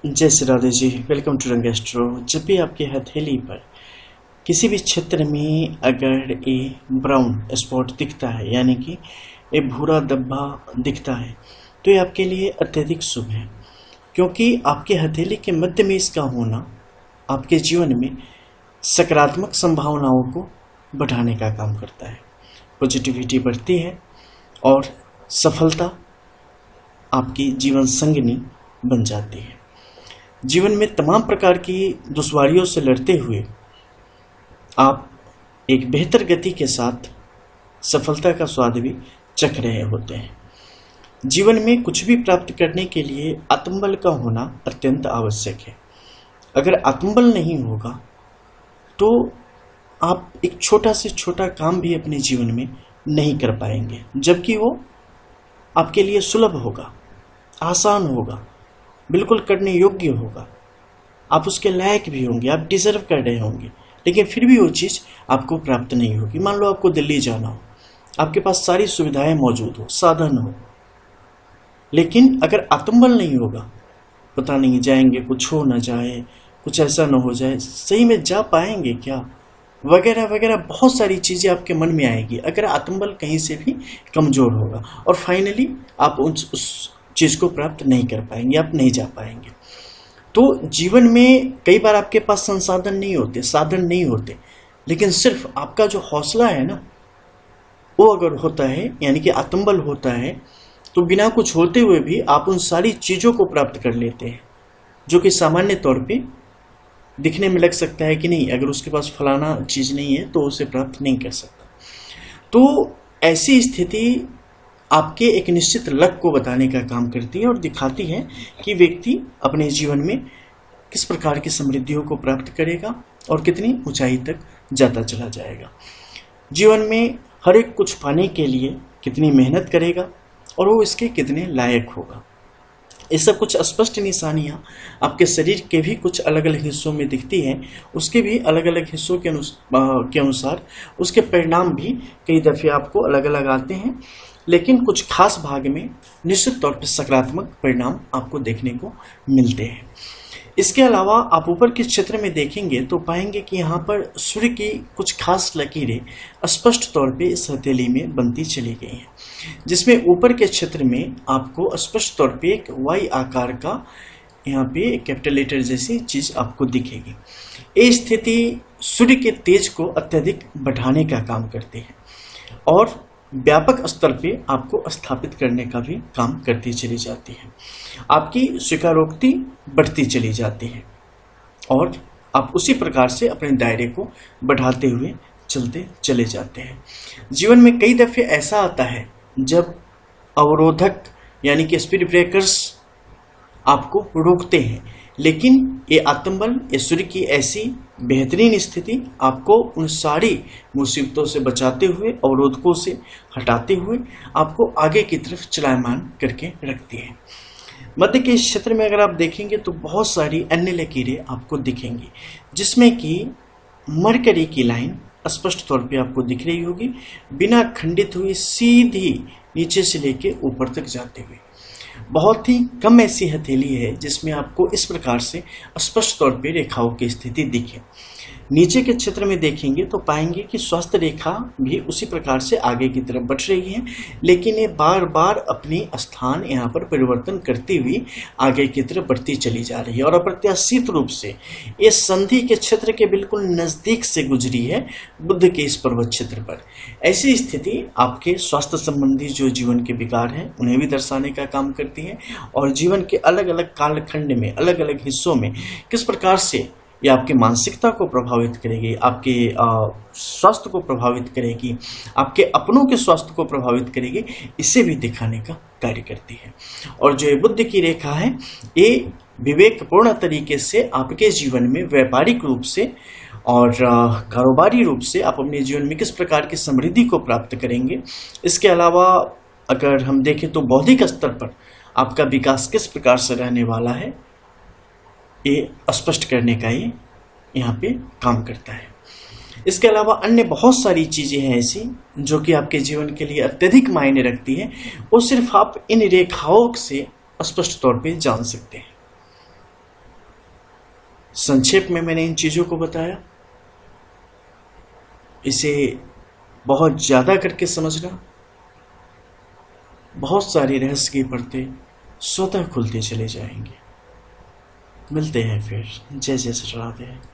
जय Shri Radhe ji. Welcome to रंग astro. जब भी आपकी हथेली पर किसी भी क्षेत्र में अगर ये ब्राउन स्पॉट दिखता है, यानी कि ये भूरा धब्बा दिखता है, तो ये आपके लिए अत्यधिक शुभ है, क्योंकि आपके हथेली के मध्य में इसका होना आपके जीवन में सकारात्मक संभावनाओं को बढ़ाने का काम करता है। पॉजिटिविटी बढ़ती है और सफलता आपकी जीवन संगिनी बन जाती है। जीवन में तमाम प्रकार की दुश्वारियों से लड़ते हुए आप एक बेहतर गति के साथ सफलता का स्वाद भी चख रहे होते हैं। जीवन में कुछ भी प्राप्त करने के लिए आत्मबल का होना अत्यंत आवश्यक है। अगर आत्मबल नहीं होगा तो आप एक छोटा से छोटा काम भी अपने जीवन में नहीं कर पाएंगे, जबकि वो आपके लिए सुलभ होगा, आसान होगा, बिल्कुल करने योग्य होगा, आप उसके लायक भी होंगे, आप डिजर्व कर रहे होंगे, लेकिन फिर भी वो चीज़ आपको प्राप्त नहीं होगी। मान लो आपको दिल्ली जाना हो, आपके पास सारी सुविधाएं मौजूद हो, साधन हो, लेकिन अगर आत्मबल नहीं होगा, पता नहीं जाएंगे कुछ हो ना जाए, कुछ ऐसा ना हो जाए, सही में जा पाएंगे क्या, वगैरह वगैरह बहुत सारी चीज़ें आपके मन में आएगी अगर आत्मबल कहीं से भी कमज़ोर होगा, और फाइनली आप उस चीज़ को प्राप्त नहीं कर पाएंगे, आप नहीं जा पाएंगे। तो जीवन में कई बार आपके पास संसाधन नहीं होते, साधन नहीं होते, लेकिन सिर्फ आपका जो हौसला है ना, वो अगर होता है, यानी कि आत्मबल होता है, तो बिना कुछ होते हुए भी आप उन सारी चीज़ों को प्राप्त कर लेते हैं जो कि सामान्य तौर पे दिखने में लग सकता है कि नहीं, अगर उसके पास फलाना चीज़ नहीं है तो उसे प्राप्त नहीं कर सकता। तो ऐसी स्थिति आपके एक निश्चित लक्ष्य को बताने का काम करती है और दिखाती है कि व्यक्ति अपने जीवन में किस प्रकार की समृद्धियों को प्राप्त करेगा और कितनी ऊंचाई तक जाता चला जाएगा। जीवन में हर एक कुछ पाने के लिए कितनी मेहनत करेगा और वो इसके कितने लायक होगा। ये सब कुछ स्पष्ट निशानियाँ आपके शरीर के भी कुछ अलग अलग हिस्सों में दिखती हैं, उसके भी अलग अलग हिस्सों के अनुसार उसके परिणाम भी कई दफ़े आपको अलग अलग आते हैं, लेकिन कुछ खास भाग में निश्चित तौर पर सकारात्मक परिणाम आपको देखने को मिलते हैं। इसके अलावा आप ऊपर के क्षेत्र में देखेंगे तो पाएंगे कि यहाँ पर सूर्य की कुछ खास लकीरें स्पष्ट तौर पे इस हथेली में बनती चली गई हैं, जिसमें ऊपर के क्षेत्र में आपको स्पष्ट तौर पे एक वाई आकार का यहाँ पे कैपिटल लेटर जैसी चीज़ आपको दिखेगी। ये स्थिति सूर्य के तेज को अत्यधिक बढ़ाने का काम करती है और व्यापक स्तर पे आपको स्थापित करने का भी काम करती चली जाती है। आपकी स्वीकारोक्ति बढ़ती चली जाती है और आप उसी प्रकार से अपने दायरे को बढ़ाते हुए चलते चले जाते हैं। जीवन में कई दफ़े ऐसा आता है जब अवरोधक यानी कि स्पीड ब्रेकर्स आपको रोकते हैं, लेकिन ये आत्मबल, ये सूर्य की ऐसी बेहतरीन स्थिति आपको उन सारी मुसीबतों से बचाते हुए, अवरोधकों से हटाते हुए आपको आगे की तरफ चलायमान करके रखती है। मध्य के इस क्षेत्र में अगर आप देखेंगे तो बहुत सारी अन्य लकीरें आपको दिखेंगी, जिसमें कि मरकरी की लाइन स्पष्ट तौर पे आपको दिख रही होगी, बिना खंडित हुई सीधी नीचे से लेके ऊपर तक जाते हुए। बहुत ही कम ऐसी हथेली है जिसमें आपको इस प्रकार से स्पष्ट तौर पे रेखाओं की स्थिति दिखे। नीचे के क्षेत्र में देखेंगे तो पाएंगे कि स्वास्थ्य रेखा भी उसी प्रकार से आगे की तरफ बढ़ रही है, लेकिन ये बार बार अपनी स्थान यहाँ पर परिवर्तन करती हुई आगे की तरफ बढ़ती चली जा रही है और अप्रत्याशित रूप से ये संधि के क्षेत्र के बिल्कुल नज़दीक से गुजरी है बुध के इस पर्वत क्षेत्र पर। ऐसी स्थिति आपके स्वास्थ्य संबंधी जो जीवन के विकार हैं उन्हें भी दर्शाने का काम करती है और जीवन के अलग अलग कालखंड में, अलग अलग हिस्सों में किस प्रकार से ये आपकी मानसिकता को प्रभावित करेगी, आपके स्वास्थ्य को प्रभावित करेगी, आपके अपनों के स्वास्थ्य को प्रभावित करेगी, इसे भी दिखाने का कार्य करती है। और जो ये बुध की रेखा है, ये विवेकपूर्ण तरीके से आपके जीवन में व्यापारिक रूप से और कारोबारी रूप से आप अपने जीवन में किस प्रकार की समृद्धि को प्राप्त करेंगे। इसके अलावा अगर हम देखें तो बौद्धिक स्तर पर आपका विकास किस प्रकार से रहने वाला है, ये स्पष्ट करने का ये यहाँ पे काम करता है। इसके अलावा अन्य बहुत सारी चीज़ें हैं ऐसी जो कि आपके जीवन के लिए अत्यधिक मायने रखती हैं, वो सिर्फ आप इन रेखाओं से स्पष्ट तौर पे जान सकते हैं। संक्षेप में मैंने इन चीज़ों को बताया। इसे बहुत ज़्यादा करके समझना, बहुत सारी रहस्य की परतें स्वतः खुलते चले जाएंगे। मिलते हैं फिर। जय जय श्री राधे।